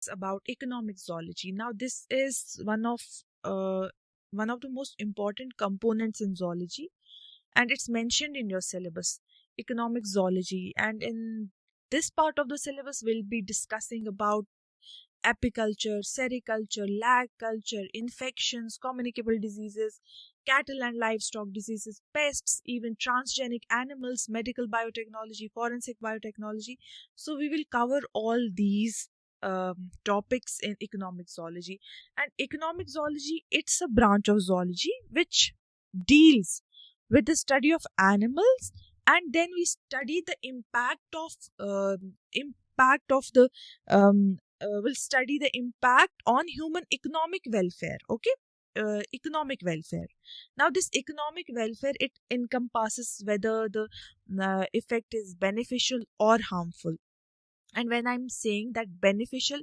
about economic zoology. Now, this is one of the most important components in zoology, and it's mentioned in your syllabus, economic zoology. And in this part of the syllabus, we'll be discussing about apiculture, sericulture, lag culture, infections, communicable diseases, cattle and livestock diseases, pests, even transgenic animals, medical biotechnology, forensic biotechnology. So we will cover all these topics in economic zoology. And economic zoology, it's a branch of zoology which deals with the study of animals, and then we study the impact of the will study the impact on human economic welfare. Okay, economic welfare. Now, this economic welfare, it encompasses whether the effect is beneficial or harmful. And when I'm saying that beneficial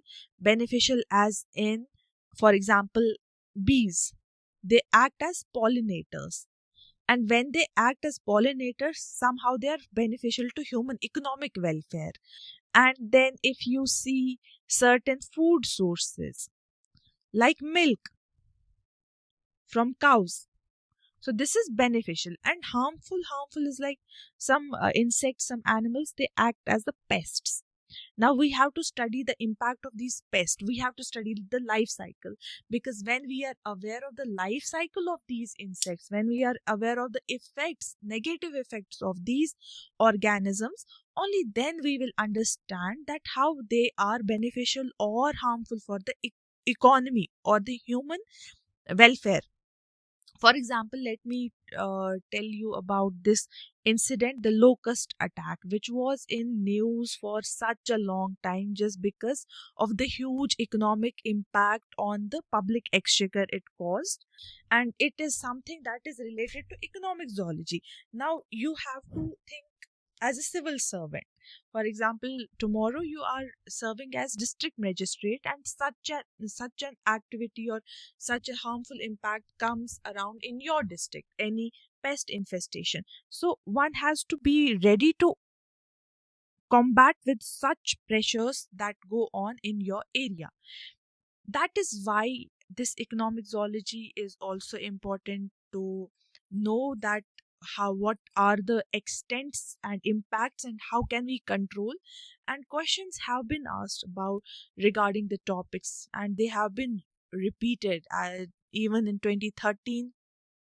as in, for example, bees, they act as pollinators, and when they act as pollinators, somehow they are beneficial to human economic welfare. And then if you see certain food sources like milk from cows, so this is beneficial. And harmful is like some insects, some animals, they act as the pests. Now we have to study the impact of these pests, we have to study the life cycle, because when we are aware of the life cycle of these insects, when we are aware of the effects, negative effects of these organisms, only then we will understand that how they are beneficial or harmful for the economy or the human welfare. For example, let me tell you about this incident, the locust attack, which was in news for such a long time just because of the huge economic impact on the public exchequer it caused. And it is something that is related to economic zoology. Now, you have to think as a civil servant. For example, tomorrow you are serving as district magistrate, and such an activity or such a harmful impact comes around in your district, any pest infestation. So one has to be ready to combat with such pressures that go on in your area. That is why this economic zoology is also important to know that how what are the extents and impacts and how can we control. And questions have been asked about regarding the topics, and they have been repeated even in 2013.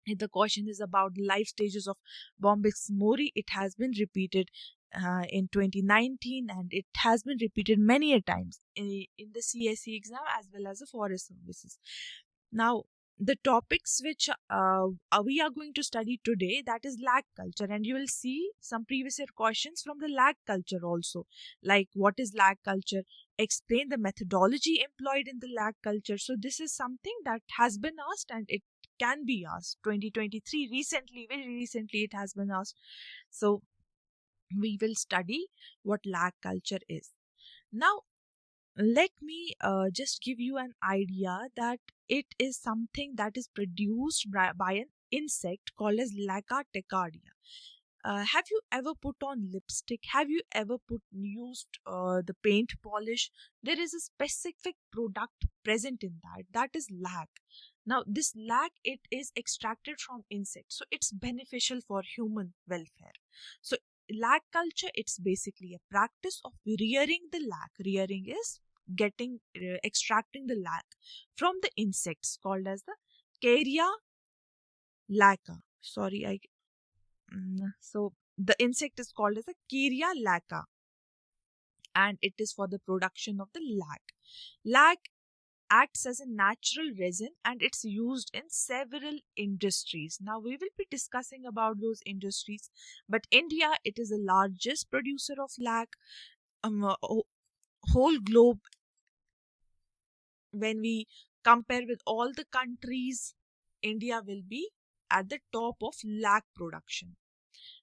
The question is about the life stages of Bombyx mori. It has been repeated in 2019, and it has been repeated many a times in the CSE exam as well as the forest services. Now, the topics which we are going to study today, that is lag culture, and you will see some previous year questions from the lag culture also, like what is lag culture, explain the methodology employed in the lag culture. So this is something that has been asked, and it can be asked 2023 recently, very recently it has been asked. So we will study what lag culture is. Now, let me just give you an idea that it is something that is produced by an insect called as Laca tecardia. Have you ever put on lipstick? Have you ever used the paint polish? There is a specific product present in that is lac. Now, this lac, it is extracted from insects, so it's beneficial for human welfare. So, lac culture, it's basically a practice of rearing the lac. Rearing is getting extracting the lac from the insects called as the Caria laca. Sorry, so the insect is called as a Caria laca, and it is for the production of the lac. Lac acts as a natural resin, and it's used in several industries. Now we will be discussing about those industries, but India, it is the largest producer of lac. Whole globe, when we compare with all the countries, India will be at the top of lac production.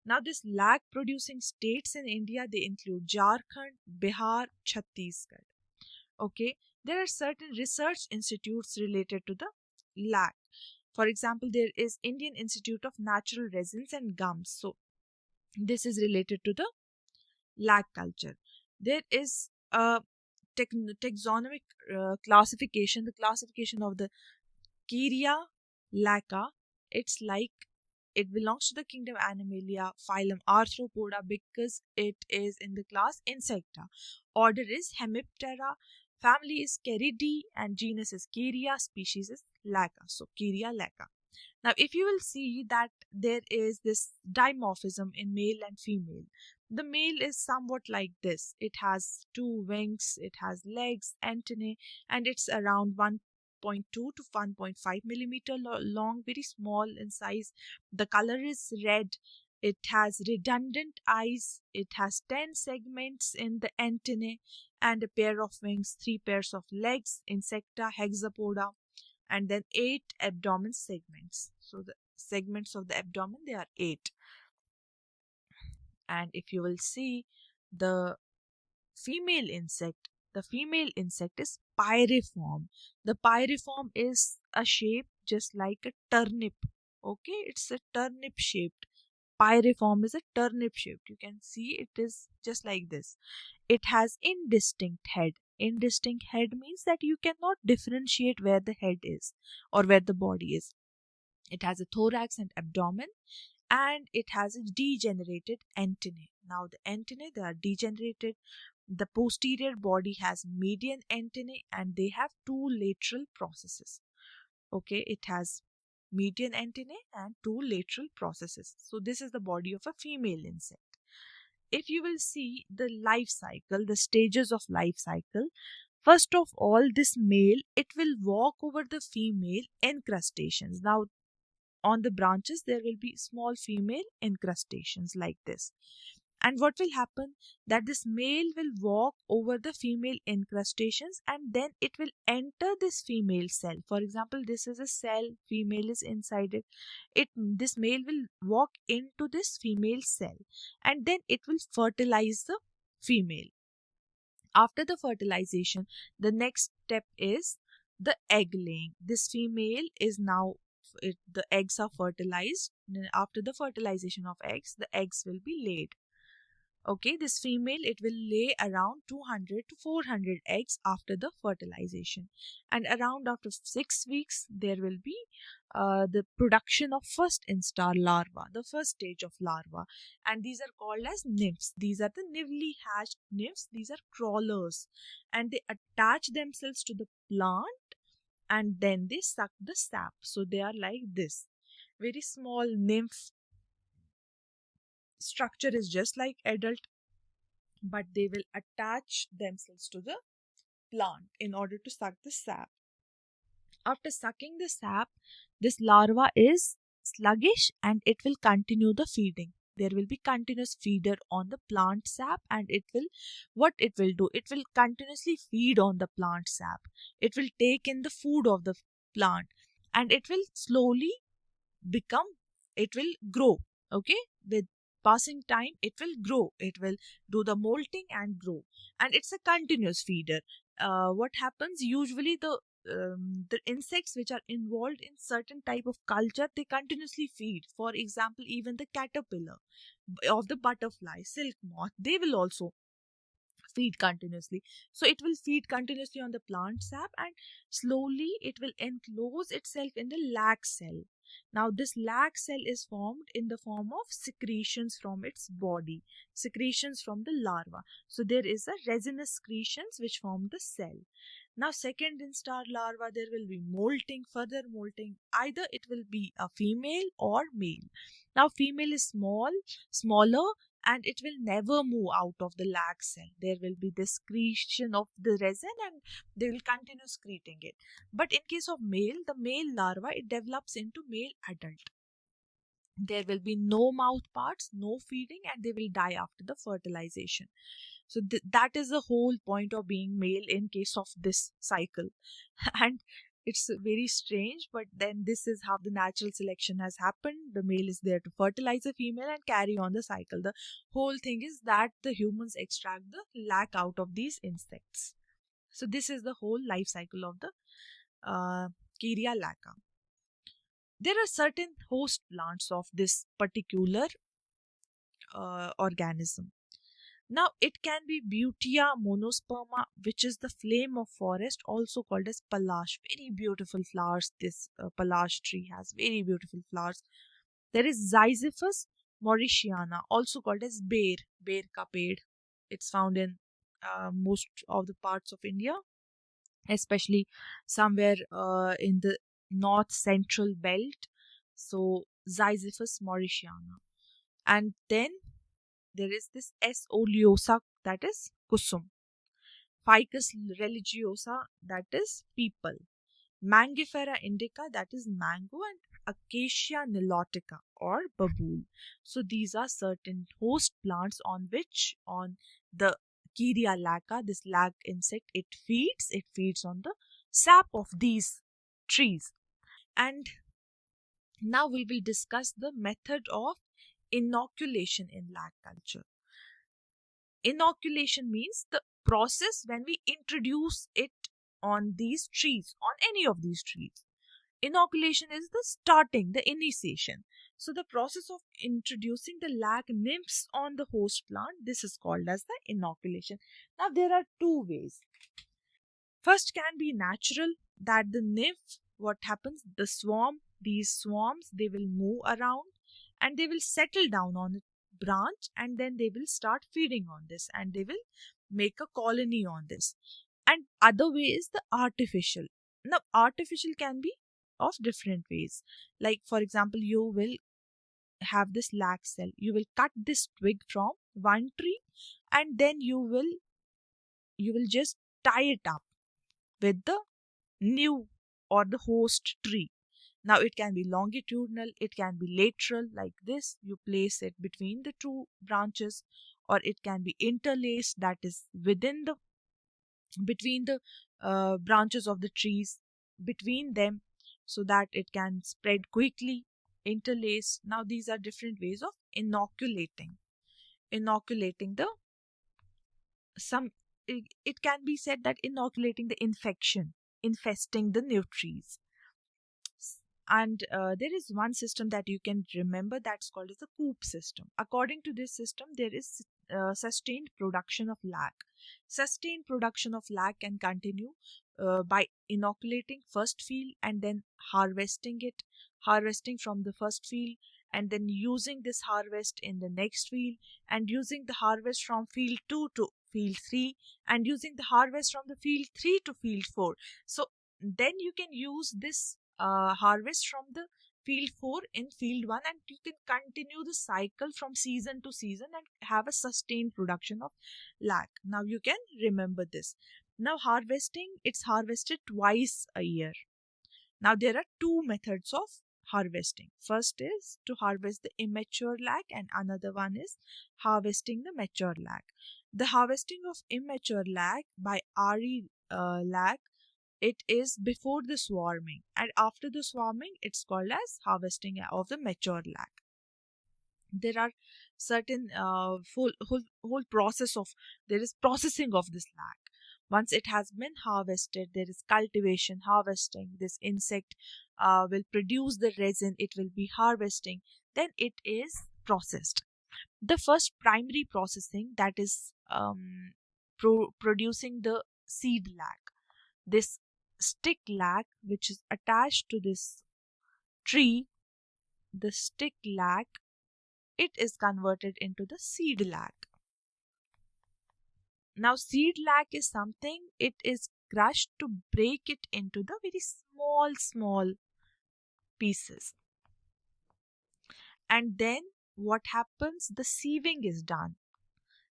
Now, this lac producing states in India, they include Jharkhand, Bihar, Chhattisgarh. Okay, there are certain research institutes related to the lac. For example, there is Indian Institute of Natural Resins and Gums. So this is related to the lac culture. There is a taxonomic classification, the classification of the Kyria laca, it's like it belongs to the kingdom Animalia, phylum Arthropoda, because it is in the class Insecta. Order is Hemiptera, family is Caridae, and genus is Kyria, species is Laca. So Kyria laca. Now, if you will see that there is this dimorphism in male and female, the male is somewhat like this. It has two wings, it has legs, antennae, and it's around 1.2 to 1.5 millimeter long, very small in size. The color is red. It has redundant eyes. It has 10 segments in the antennae and a pair of wings, 3 pairs of legs, insecta, hexapoda, and then 8 abdomen segments. So the segments of the abdomen, they are 8. And if you will see the female insect, the female insect is pyriform. The pyriform is a shape just like a turnip. Okay, it's a turnip shaped. Pyriform is a turnip shaped. You can see it is just like this. It has indistinct head. Indistinct head means that you cannot differentiate where the head is or where the body is. It has a thorax and abdomen, and it has a degenerated antennae. Now the antennae, they are degenerated. The posterior body has median antennae and they have 2 lateral processes. Okay, it has median antennae and 2 lateral processes. So this is the body of a female insect. If you will see the life cycle, the stages of life cycle, first of all, this male, it will walk over the female encrustations. Now on the branches there will be small female encrustations like this, and what will happen, that this male will walk over the female encrustations and then it will enter this female cell. For example, this is a cell, female is inside it. This male will walk into this female cell and then it will fertilize the female. After the fertilization, the next step is the egg laying. This female is now, the eggs are fertilized. After the fertilization of eggs, the eggs will be laid. Okay, this female, it will lay around 200 to 400 eggs after the fertilization, and around after 6 weeks there will be the production of first instar larva, the first stage of larva, and these are called as nymphs. These are the newly hatched nymphs. These are crawlers, and they attach themselves to the plant and then they suck the sap. So they are like this, very small nymph. Structure is just like adult, but they will attach themselves to the plant in order to suck the sap. After sucking the sap, this larva is sluggish and it will continue the feeding. There will be continuous feeder on the plant sap, and it will, what it will do, it will continuously feed on the plant sap. It will take in the food of the plant and it will slowly become, it will grow. Okay, with passing time it will grow, it will do the molting and grow, and it's a continuous feeder. What happens usually, the insects which are involved in certain type of culture, they continuously feed. For example, even the caterpillar of the butterfly, silk moth, they will also feed continuously. So it will feed continuously on the plant sap and slowly it will enclose itself in the lac cell. Now this lac cell is formed in the form of secretions from its body, secretions from the larva. So there is a resinous secretions which form the cell. Now second instar larva, there will be molting, further molting. Either it will be a female or male. Now female is smaller, and it will never move out of the lac cell. There will be the secretion of the resin and they will continue secreting it. But in case of male, the male larva, it develops into male adult. There will be no mouth parts, no feeding, and they will die after the fertilization. So that is the whole point of being male in case of this cycle. And it's very strange, but then this is how the natural selection has happened. The male is there to fertilize the female and carry on the cycle. The whole thing is that the humans extract the lac out of these insects. So this is the whole life cycle of the Kyria laca. There are certain host plants of this particular organism. Now it can be Butea monosperma, which is the flame of forest, also called as palash. Very beautiful flowers. This palash tree has very beautiful flowers. There is Ziziphus mauritiana, also called as bear ka ped. It's found in most of the parts of India, especially somewhere in the north central belt. So Ziziphus mauritiana. And then there is this S. oleosa, that is kusum. Ficus religiosa, that is people. Mangifera indica, that is mango, and Acacia nilotica or babool. So these are certain host plants on which, on the Kiria laca, this lac insect, it feeds. It feeds on the sap of these trees. And now we will discuss the method of inoculation in lac culture. Inoculation means the process when we introduce it on these trees, on any of these trees. Inoculation is the starting, the initiation. So the process of introducing the lac nymphs on the host plant, this is called as the inoculation. Now there are two ways. First can be natural, that the nymph, what happens, the swarm, these swarms, they will move around and they will settle down on a branch, and then they will start feeding on this and they will make a colony on this. And other way is the artificial. Now artificial can be of different ways. Like for example, you will have this lac cell, you will cut this twig from one tree, and then you will just tie it up with the new or the host tree. Now it can be longitudinal, it can be lateral like this. You place it between the two branches, or it can be interlaced, that is within the between the branches of the trees, between them, so that it can spread quickly, interlace. Now these are different ways of inoculating the some. It can be said that inoculating the infesting the new trees. And there is one system that you can remember, that's called as the coop system. According to this system, there is sustained production of lac. Sustained production of lac can continue by inoculating first field and then harvesting it, harvesting from the first field, and then using this harvest in the next field, and using the harvest from field 2 to field 3, and using the harvest from the field 3 to field 4. So then you can use this harvest from the field 4 in field 1, and you can continue the cycle from season to season and have a sustained production of lac. Now you can remember this. Now harvesting, it's harvested twice a year. Now there are two methods of harvesting. First is to harvest the immature lac, and another one is harvesting the mature lac. The harvesting of immature lac by RE lac, it is before the swarming, and after the swarming it's called as harvesting of the mature lac. There are certain whole process of, there is processing of this lac. Once it has been harvested, there is cultivation, harvesting. This insect will produce the resin, it will be harvesting, then it is processed. The first primary processing, that is producing the seed lac. This stick lac which is attached to this tree, the stick lac, it is converted into the seed lac. Now seed lac is something, it is crushed to break it into the very small pieces. And then what happens, the sieving is done.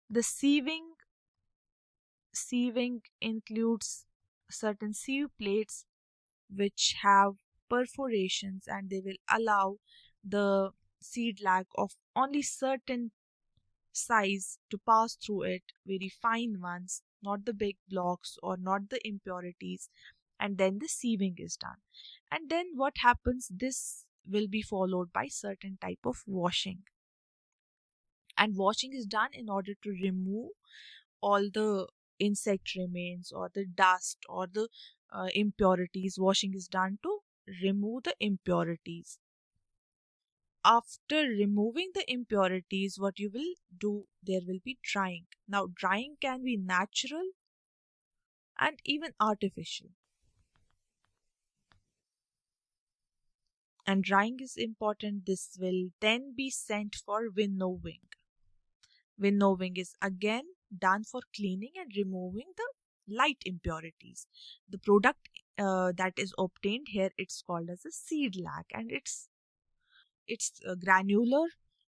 The sieving includes certain sieve plates which have perforations, and they will allow the seed lac of only certain size to pass through it, very fine ones, not the big blocks or not the impurities. And then the sieving is done. And then what happens, this will be followed by certain type of washing. And washing is done in order to remove all the insect remains or the dust or the impurities. Washing is done to remove the impurities. After removing the impurities, what you will do, there will be drying. Now drying can be natural and even artificial. And drying is important. This will then be sent for winnowing. Winnowing is again done for cleaning and removing the light impurities. The product that is obtained here, it's called as a seed lac, and it's granular,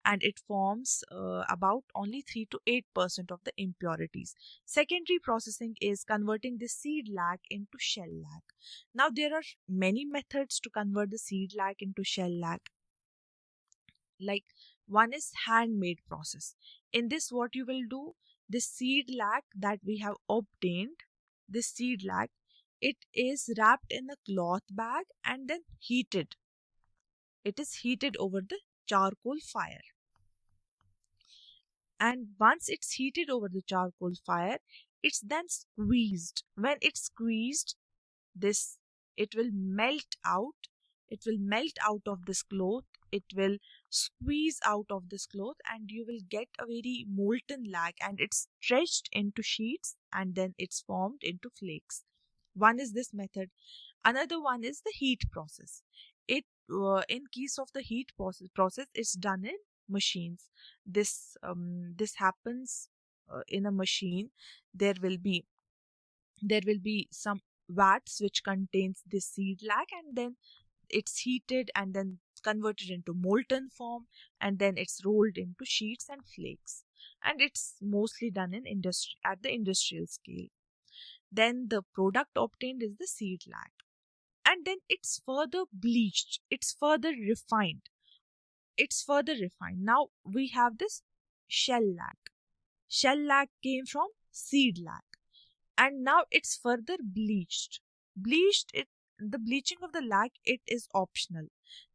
and it forms about only 3 to 8% of the impurities. Secondary processing is converting the seed lac into shell lac. Now there are many methods to convert the seed lac into shell lac. Like, one is handmade process. In this, what you will do, the seed lac that we have obtained, the seed lac, it is wrapped in a cloth bag and then heated. It is heated over the charcoal fire. And once it's heated over the charcoal fire, it's then squeezed. When it's squeezed, this it will melt out. It will melt out of this cloth. It will squeeze out of this cloth, and you will get a very molten lac, and it's stretched into sheets, and then it's formed into flakes. One is this method. Another one is the heat process. It In case of the heat process, it's done in machines. This happens in a machine. There will be some vats which contains this seed lac, and then it's heated and then converted into molten form, and then it's rolled into sheets and flakes, and it's mostly done in industry, at the industrial scale. Then the product obtained is the seed lac, and then it's further bleached, it's further refined. Now we have this shell lac. Shell lac came from seed lac, and now it's further bleached. The bleaching of the lac, it is optional.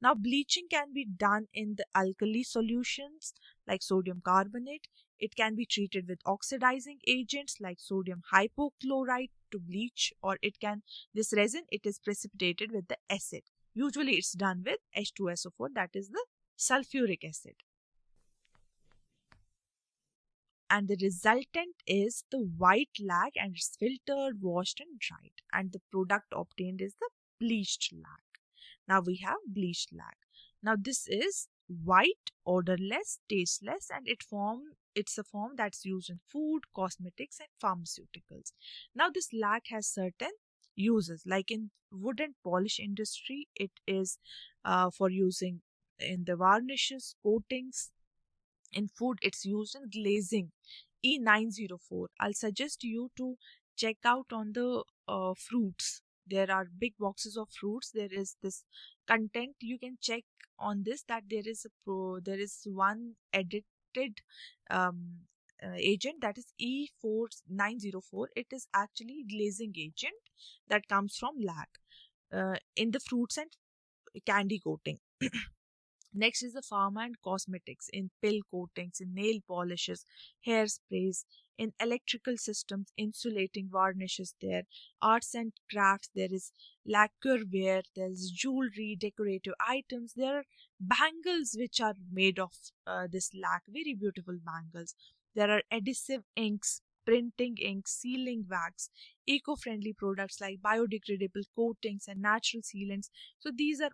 Now bleaching can be done in the alkali solutions like sodium carbonate. It can be treated with oxidizing agents like sodium hypochlorite to bleach, or this resin, it is precipitated with the acid. Usually it's done with H2SO4, that is the sulfuric acid, and the resultant is the white lac, and it's filtered, washed and dried, and the product obtained is the bleached lac. Now we have bleached lac. Now this is white, odorless, tasteless, and it's a form that's used in food, cosmetics and pharmaceuticals. Now this lac has certain uses, like in wood and polish industry, it is for using in the varnishes, coatings. In food, it's used in glazing. E904. I'll suggest you to check out on the fruits. There are big boxes of fruits. There is this content. You can check on this, that there is one edited um, agent, that is E4904. It is actually glazing agent that comes from lac in the fruits and candy coating. Next is the pharma and cosmetics, in pill coatings, in nail polishes, hairsprays, in electrical systems, insulating varnishes there, arts and crafts, there is lacquerware, there is jewelry, decorative items, there are bangles which are made of this lac, very beautiful bangles. There are adhesive inks, printing ink, sealing wax, eco-friendly products like biodegradable coatings and natural sealants. So these are